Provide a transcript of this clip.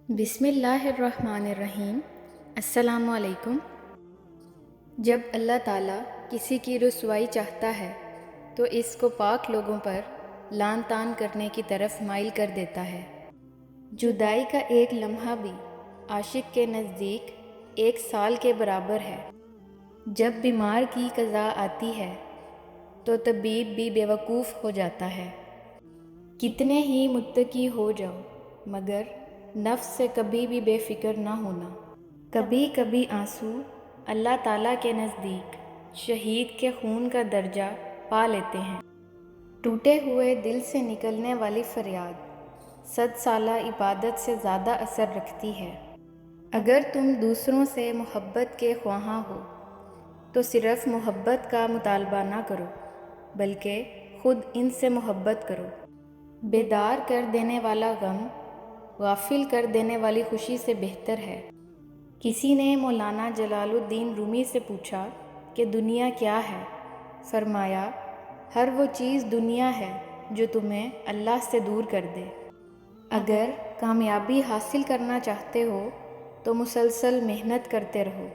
بسم اللہ الرحمن الرحیم۔ السلام علیکم۔ جب اللہ تعالیٰ کسی کی رسوائی چاہتا ہے تو اس کو پاک لوگوں پر لعن طعن کرنے کی طرف مائل کر دیتا ہے۔ جدائی کا ایک لمحہ بھی عاشق کے نزدیک 1 سال کے برابر ہے۔ جب بیمار کی قضا آتی ہے تو طبیب بھی بیوقوف ہو جاتا ہے۔ کتنے ہی متقی ہو جاؤ مگر نفس سے کبھی بھی بے فکر نہ ہونا۔ کبھی کبھی آنسو اللہ تعالیٰ کے نزدیک شہید کے خون کا درجہ پا لیتے ہیں۔ ٹوٹے ہوئے دل سے نکلنے والی فریاد 100 سالہ عبادت سے زیادہ اثر رکھتی ہے۔ اگر تم دوسروں سے محبت کے خواہاں ہو تو صرف محبت کا مطالبہ نہ کرو بلکہ خود ان سے محبت کرو۔ بیدار کر دینے والا غم غافل کر دینے والی خوشی سے بہتر ہے۔ کسی نے مولانا جلال الدین رومی سے پوچھا کہ دنیا کیا ہے؟ فرمایا، ہر وہ چیز دنیا ہے جو تمہیں اللہ سے دور کر دے۔ اگر کامیابی حاصل کرنا چاہتے ہو تو مسلسل محنت کرتے رہو۔